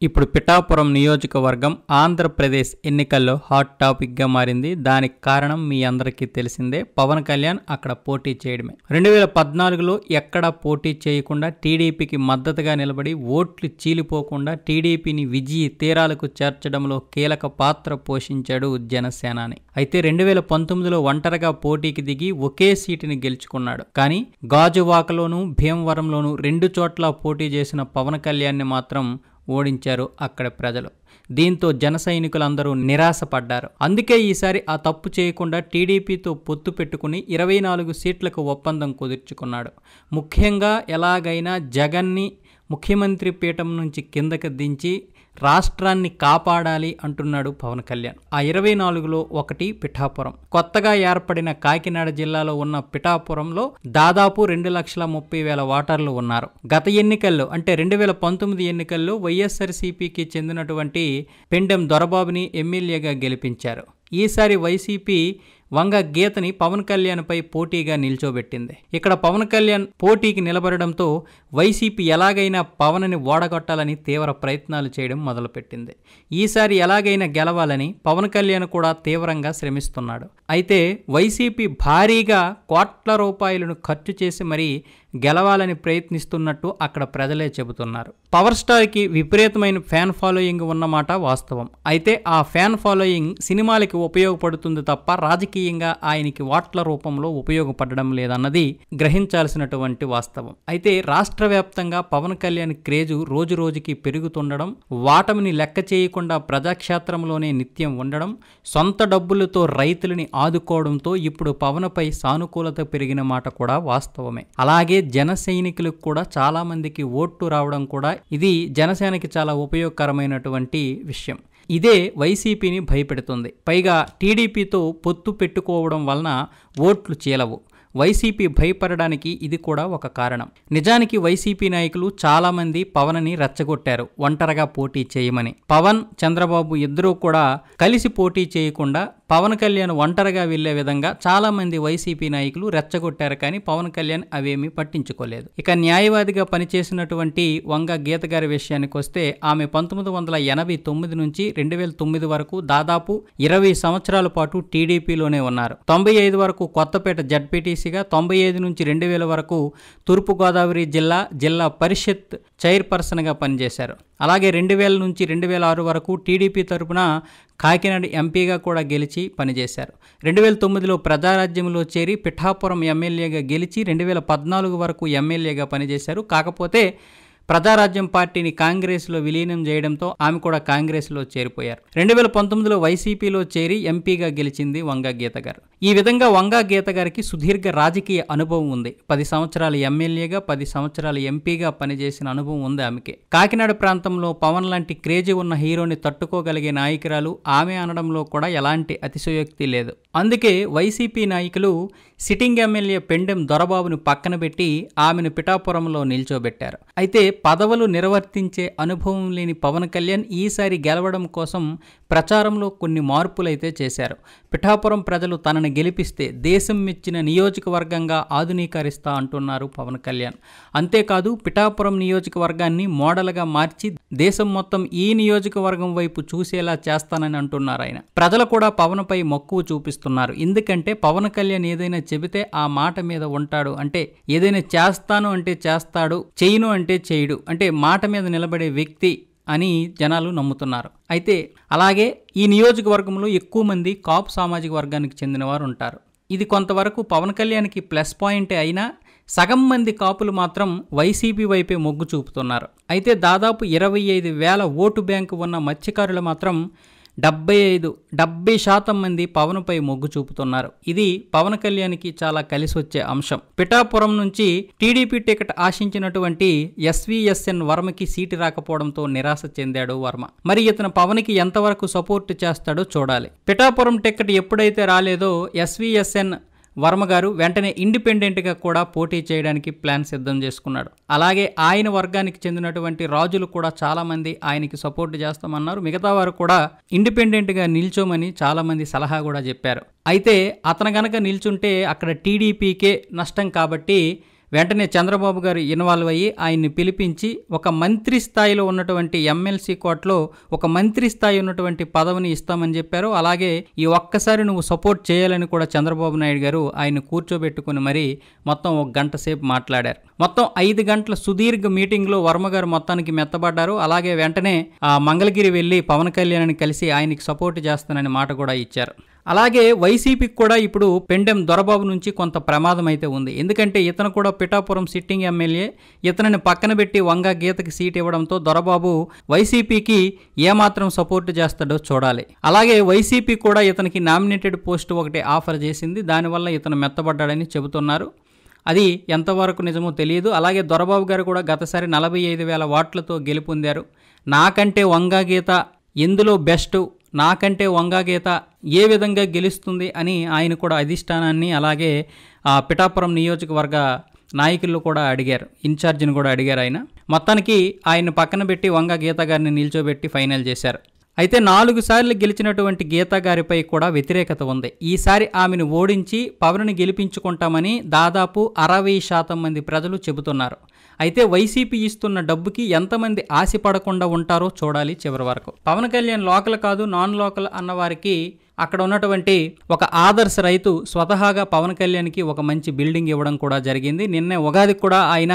ఇప్పుడు పిఠాపురం నియోజకవర్గం ఆంధ్రప్రదేశ్ ఎన్నికల్లో హాట్ టాపిక్గా మారింది. దానికి కారణం మీ అందరికీ తెలిసిందే, పవన్ కళ్యాణ్ అక్కడ పోటీ చేయడమే. 2014లో ఎక్కడా పోటీ చేయకుండా టీడీపీకి మద్దతుగా నిలబడి ఓట్లు చీలిపోకుండా టీడీపీని విజయ తీరాలకు చేర్చడంలో కీలక పాత్ర పోషించాడు జనసేనాని. అయితే 2019లో ఒంటరిగా పోటీకి దిగి ఒకే సీటుని గెలుచుకున్నాడు. కానీ గాజువాకలోను భీమవరంలోను 2 చోట్ల పోటీ చేసిన పవన్ కళ్యాణ్ని మాత్రం ఓడించారు అక్కడ ప్రజలు. దీంతో జన సైనికులందరూ నిరాశపడ్డారు. అందుకే ఈసారి ఆ తప్పు చేయకుండా టీడీపీతో పొత్తు పెట్టుకుని 24 సీట్లకు ఒప్పందం కుదుర్చుకున్నాడు. ముఖ్యంగా ఎలాగైనా జగన్ని ముఖ్యమంత్రి పీఠం నుంచి కిందకి దించి రాష్ట్రాన్ని కాపాడాలి అంటున్నాడు పవన్ కళ్యాణ్. ఆ 24లో ఒకటి పిఠాపురం. కొత్తగా ఏర్పడిన కాకినాడ జిల్లాలో ఉన్న పిఠాపురంలో దాదాపు 2,30,000 ఓటర్లు ఉన్నారు. గత ఎన్నికల్లో అంటే 2019 ఎన్నికల్లో వైఎస్ఆర్సీపీకి చెందినటువంటి పెండెం దొరబాబుని ఎమ్మెల్యేగా గెలిపించారు. ఈసారి వైసీపీ వంగ గీతని పవన్ కళ్యాణ్పై పోటీగా నిల్చోబెట్టింది. ఇక్కడ పవన్ కళ్యాణ్ పోటీకి నిలబడడంతో వైసీపీ ఎలాగైనా పవన్ని ఓడగొట్టాలని తీవ్ర ప్రయత్నాలు చేయడం మొదలుపెట్టింది. ఈసారి ఎలాగైనా గెలవాలని పవన్ కళ్యాణ్ కూడా తీవ్రంగా శ్రమిస్తున్నాడు. అయితే వైసీపీ భారీగా కోట్ల రూపాయలను ఖర్చు చేసి మరీ గెలవాలని ప్రయత్నిస్తున్నట్టు అక్కడ ప్రజలే చెబుతున్నారు. పవర్ స్టార్కి విపరీతమైన ఫ్యాన్ ఫాలోయింగ్ ఉన్నమాట వాస్తవం. అయితే ఆ ఫ్యాన్ ఫాలోయింగ్ సినిమాలకి ఉపయోగపడుతుంది తప్ప రాజకీయంగా ఆయనకి ఓట్ల రూపంలో ఉపయోగపడడం లేదన్నది గ్రహించాల్సినటువంటి వాస్తవం. అయితే రాష్ట్ర వ్యాప్తంగా పవన్ కళ్యాణ్ క్రేజు రోజు రోజుకి పెరుగుతుండడం, వాటమిని లెక్క చేయకుండా ప్రజాక్షేత్రంలోనే నిత్యం ఉండడం, సొంత డబ్బులతో రైతులని ఆదుకోవడంతో ఇప్పుడు పవన్పై సానుకూలత పెరిగిన మాట కూడా వాస్తవమే. అలాగే జన సైనికులకు కూడా చాలా మందికి ఓట్లు రావడం కూడా ఇది జనసేనకి చాలా ఉపయోగకరమైనటువంటి విషయం. ఇదే వైసీపీని భయపెడుతుంది. పైగా టీడీపీతో పొత్తు పెట్టుకోవడం వలన ఓట్లు చీలవు. వైసీపీ భయపడడానికి ఇది కూడా ఒక కారణం. నిజానికి వైసీపీ నాయకులు చాలామంది పవన్ని రెచ్చగొట్టారు ఒంటరిగా పోటీ చేయమని. పవన్, చంద్రబాబు ఇద్దరూ కూడా కలిసి పోటీ చేయకుండా పవన్ కళ్యాణ్ ఒంటరిగా వెళ్లే విధంగా చాలామంది వైసీపీ నాయకులు రెచ్చగొట్టారు. కానీ పవన్ కళ్యాణ్ అవేమీ పట్టించుకోలేదు. ఇక న్యాయవాదిగా పనిచేసినటువంటి వంగ గీత గారి విషయానికి వస్తే ఆమె 1989 నుంచి 2009 వరకు దాదాపు 20 సంవత్సరాల పాటు టీడీపీలోనే ఉన్నారు. 95 వరకు కొత్తపేట జడ్పీటీసీగా, 95 నుంచి 2000 వరకు తూర్పుగోదావరి జిల్లా పరిషత్ చైర్పర్సన్గా పనిచేశారు. అలాగే 2000 నుంచి 2006 వరకు టీడీపీ తరపున కాకినాడ ఎంపీగా కూడా గెలిచి పనిచేశారు. 2009లో ప్రజారాజ్యంలో చేరి పిఠాపురం ఎమ్మెల్యేగా గెలిచి 2014 వరకు ఎమ్మెల్యేగా పనిచేశారు. కాకపోతే ప్రజారాజ్యం పార్టీని కాంగ్రెస్లో విలీనం చేయడంతో ఆమె కూడా కాంగ్రెస్లో చేరిపోయారు. 2019లో వైసీపీలో చేరి ఎంపీగా గెలిచింది వంగ గీత గారు. ఈ విధంగా వంగ గీత గారికి సుదీర్ఘ రాజకీయ అనుభవం ఉంది. 10 సంవత్సరాలు ఎమ్మెల్యేగా, 10 సంవత్సరాలు ఎంపీగా పనిచేసిన అనుభవం ఉంది ఆమెకి. కాకినాడ ప్రాంతంలో పవన్ లాంటి క్రేజీ ఉన్న హీరోని తట్టుకోగలిగే నాయకురాలు ఆమె అనడంలో కూడా ఎలాంటి అతిశయోక్తి లేదు. అందుకే వైసీపీ నాయకులు సిట్టింగ్ ఎమ్మెల్యే పెండెం దొరబాబును పక్కన పెట్టి ఆమెను పిఠాపురంలో నిల్చోబెట్టారు. అయితే పదవులు నిర్వర్తించే అనుభవం లేని పవన్ కళ్యాణ్ ఈసారి గెలవడం కోసం ప్రచారంలో కొన్ని మార్పులైతే చేశారు. పిఠాపురం ప్రజలు తనని గెలిపిస్తే దేశం మెచ్చిన నియోజకవర్గంగా ఆధునీకరిస్తా అంటున్నారు పవన్ కళ్యాణ్. అంతేకాదు పిఠాపురం నియోజకవర్గాన్ని మోడల్గా మార్చి దేశం మొత్తం ఈ నియోజకవర్గం వైపు చూసేలా చేస్తానని అంటున్నారు ఆయన. ప్రజలు కూడా పవన్పై మక్కువ చూపిస్తున్నారు. ఎందుకంటే పవన్ కళ్యాణ్ ఏదైనా చెబితే ఆ మాట మీద ఉంటాడు. అంటే ఏదైనా చేస్తాను అంటే చేస్తాడు, చేయను అంటే చేయడు, అంటే మాట మీద నిలబడే వ్యక్తి అని జనాలు నమ్ముతున్నారు. అయితే అలాగే ఈ నియోజకవర్గంలో ఎక్కువ మంది కాపు సామాజిక వర్గానికి చెందిన వారు ఉంటారు. ఇది కొంతవరకు పవన్ కళ్యాణ్కి ప్లస్ పాయింటే అయినా సగం మంది కాపులు మాత్రం వైసీపీ వైపే మొగ్గు చూపుతున్నారు. అయితే దాదాపు 25,000 ఓటు బ్యాంకు ఉన్న మత్స్యకారులు మాత్రం 70% మంది పవన్పై మొగ్గు చూపుతున్నారు. ఇది పవన్ కళ్యాణ్కి చాలా కలిసి వచ్చే అంశం. పిఠాపురం నుంచి టీడీపీ టికెట్ ఆశించినటువంటి ఎస్వీఎస్ఎన్ వర్మకి సీటు రాకపోవడంతో నిరాశ చెందాడు వర్మ. మరి ఇతను పవన్కి ఎంతవరకు సపోర్ట్ చేస్తాడో చూడాలి. పిఠాపురం టికెట్ ఎప్పుడైతే రాలేదో ఎస్వీఎస్ఎన్ వర్మ గారు వెంటనే ఇండిపెండెంట్గా కూడా పోటీ చేయడానికి ప్లాన్ సిద్ధం చేసుకున్నాడు. అలాగే ఆయన వర్గానికి చెందినటువంటి రాజులు కూడా చాలామంది ఆయనకి సపోర్ట్ చేస్తామన్నారు. మిగతా వారు కూడా ఇండిపెండెంట్గా నిల్చోమని చాలామంది సలహా కూడా చెప్పారు. అయితే అతను గనక నిల్చుంటే అక్కడ టీడీపీకే నష్టం కాబట్టి వెంటనే చంద్రబాబు గారు ఇన్వాల్వ్ అయ్యి ఆయన్ని పిలిపించి ఒక మంత్రి స్థాయిలో ఉన్నటువంటి ఎమ్మెల్సీ కోటలో ఒక మంత్రి స్థాయి ఉన్నటువంటి పదవిని ఇస్తామని చెప్పారు. అలాగే ఈ ఒక్కసారి నువ్వు సపోర్ట్ చేయాలని కూడా చంద్రబాబు నాయుడు గారు ఆయన కూర్చోబెట్టుకుని మరి మొత్తం 1 గంట సేపు మాట్లాడారు. మొత్తం 5 గంటల సుదీర్ఘ మీటింగ్లో వర్మ గారు మొత్తానికి మెత్తబడ్డారు. అలాగే వెంటనే మంగళగిరి వెళ్ళి పవన్ కళ్యాణ్ని కలిసి ఆయనకి సపోర్ట్ చేస్తానని మాట కూడా ఇచ్చారు. అలాగే వైసీపీకి కూడా ఇప్పుడు పెండెం దొరబాబు నుంచి కొంత ప్రమాదం అయితే ఉంది. ఎందుకంటే ఇతను కూడా పిఠాపురం సిట్టింగ్ ఎమ్మెల్యే, ఇతనిని పక్కన పెట్టి వంగ గీతకి సీట్ ఇవ్వడంతో దొరబాబు వైసీపీకి ఏమాత్రం సపోర్ట్ చేస్తాడో చూడాలి. అలాగే వైసీపీ కూడా ఇతనికి నామినేటెడ్ పోస్ట్ ఒకటి ఆఫర్ చేసింది. దానివల్ల ఇతను మెత్తబడ్డాడని చెబుతున్నారు. అది ఎంతవరకు నిజమో తెలియదు. అలాగే దొరబాబు గారు కూడా గతసారి 45,000 ఓట్లతో గెలుపొందారు. నాకంటే వంగ గీత ఎందులో బెస్ట్, నాకంటే వంగ గీత ఏ విధంగా గెలుస్తుంది అని ఆయన కూడా అధిష్టానాన్ని అలాగే పిఠాపురం నియోజకవర్గ నాయకులు కూడా అడిగారు, ఇన్ఛార్జిని కూడా అడిగారు. ఆయన మొత్తానికి ఆయన పక్కన పెట్టి వంగ గీత గారిని నిల్చోబెట్టి ఫైనల్ చేశారు. అయితే 4 సార్లు గెలిచినటువంటి గీతా గారిపై కూడా వ్యతిరేకత ఉంది. ఈసారి ఆమెను ఓడించి పవన్ను గెలిపించుకుంటామని దాదాపు 60% మంది ప్రజలు చెబుతున్నారు. అయితే వైసీపీ ఇస్తున్న డబ్బుకి ఎంతమంది ఆశపడకుండా ఉంటారో చూడాలి చివరి వరకు. పవన్ కళ్యాణ్ లోకల్ కాదు నాన్ లోకల్ అన్న వారికి అక్కడ ఉన్నటువంటి ఒక ఆదర్శ రైతు స్వతహాగా పవన్ కళ్యాణ్కి ఒక మంచి బిల్డింగ్ ఇవ్వడం కూడా జరిగింది. నిన్నే ఉగాదికి కూడా ఆయన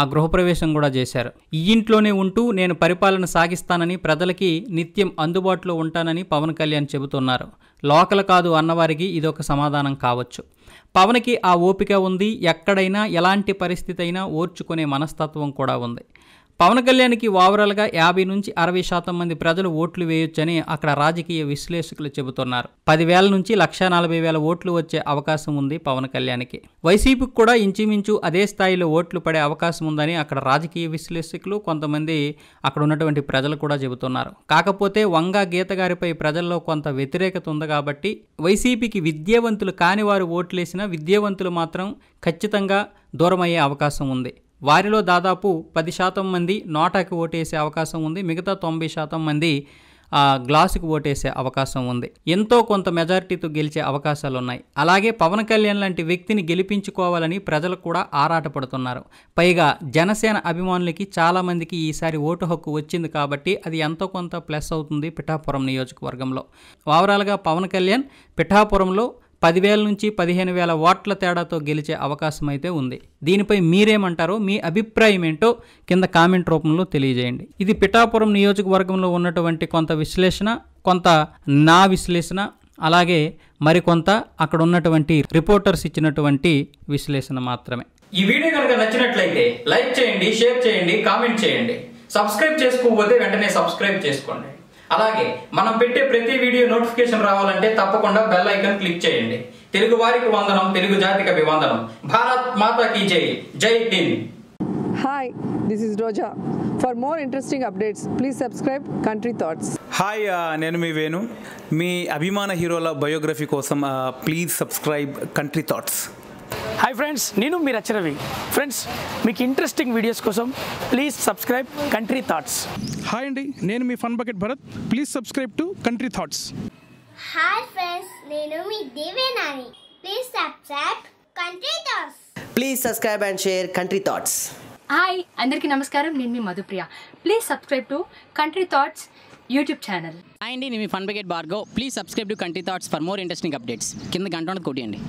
ఆ గృహప్రవేశం కూడా చేశారు. ఈ ఇంట్లోనే ఉంటూ నేను పరిపాలన సాగిస్తానని, ప్రజలకి నిత్యం అందుబాటులో ఉంటానని పవన్ కళ్యాణ్ చెబుతున్నారు. లోకల్ కాదు అన్నవారికి ఇదొక సమాధానం కావచ్చు. పవన్కి ఆ ఓపిక ఉంది, ఎక్కడైనా ఎలాంటి పరిస్థితి అయినా ఓర్చుకునే మనస్తత్వం కూడా ఉంది. పవన్ కళ్యాణ్కి ఓవరాల్గా 50 నుంచి 60% మంది ప్రజలు ఓట్లు వేయొచ్చని అక్కడ రాజకీయ విశ్లేషకులు చెబుతున్నారు. 10,000 నుంచి 140,000 ఓట్లు వచ్చే అవకాశం ఉంది పవన్ కళ్యాణ్కి. వైసీపీకి కూడా ఇంచుమించు అదే స్థాయిలో ఓట్లు పడే అవకాశం ఉందని అక్కడ రాజకీయ విశ్లేషకులు కొంతమంది అక్కడ ఉన్నటువంటి ప్రజలు కూడా చెబుతున్నారు. కాకపోతే వంగ గీత గారిపై ప్రజల్లో కొంత వ్యతిరేకత ఉంది కాబట్టి వైసీపీకి విద్యావంతులు కాని వారు ఓట్లేసినా విద్యావంతులు మాత్రం ఖచ్చితంగా దూరమయ్యే అవకాశం ఉంది. వారిలో దాదాపు 10% మంది నోటాకి ఓటేసే అవకాశం ఉంది. మిగతా 90% మంది గ్లాసుకు ఓటేసే అవకాశం ఉంది. ఎంతో కొంత మెజారిటీతో గెలిచే అవకాశాలు ఉన్నాయి. అలాగే పవన్ కళ్యాణ్ లాంటి వ్యక్తిని గెలిపించుకోవాలని ప్రజలు కూడా ఆరాటపడుతున్నారు. పైగా జనసేన అభిమానులకి చాలామందికి ఈసారి ఓటు హక్కు వచ్చింది కాబట్టి అది ఎంతో కొంత ప్లస్ అవుతుంది పిఠాపురం నియోజకవర్గంలో. ఓవరాల్గా పవన్ కళ్యాణ్ పిఠాపురంలో 10,000 నుంచి 15,000 ఓట్ల తేడాతో గెలిచే అవకాశం అయితే ఉంది. దీనిపై మీరేమంటారో, మీ అభిప్రాయం ఏంటో కింద కామెంట్ రూపంలో తెలియజేయండి. ఇది పిఠాపురం నియోజకవర్గంలో ఉన్నటువంటి కొంత విశ్లేషణ, కొంత నా విశ్లేషణ, అలాగే మరికొంత అక్కడ ఉన్నటువంటి రిపోర్టర్స్ ఇచ్చినటువంటి విశ్లేషణ మాత్రమే. ఈ వీడియో కనుక నచ్చినట్లయితే లైక్ చేయండి, షేర్ చేయండి, కామెంట్ చేయండి. సబ్స్క్రైబ్ చేసుకోకపోతే వెంటనే సబ్స్క్రైబ్ చేసుకోండి. అలాగే మనం పెట్టే ప్రతి వీడియో నోటిఫికేషన్ రావాలంటే తప్పకుండా బెల్ ఐకాన్ క్లిక్ చేయండి. తెలుగు వారికి వందనం, తెలుగు జాతికి అభివందనం. భారత్ మాతా కీ జై. జై Hind. Hi, this is Roja. For more interesting updates please subscribe country thoughts. Hi, నేను మీ వేణు. మీ అభిమాన హీరోల బయోగ్రఫీ కోసం please subscribe country thoughts. Hi friends, నేను మీ రచరవి. ఫ్రెండ్స్, మీకు ఇంట్రెస్టింగ్ వీడియోస్ కోసం please subscribe country thoughts. Hi అండి, నేను మీ fun bucket Bharath. Please subscribe to country thoughts. Hi friends, నేను మీ దేవేనాని. Please subscribe country thoughts. Please subscribe and share country thoughts. Hi అందరికీ నమస్కారం, నేను మీ Madhupriya. Please subscribe to country thoughts YouTube channel. Hi అండి, నేను మీ fun bucket Bhargav. Please subscribe to country thoughts for more interesting updates. కింద గంట కొట్టియండి.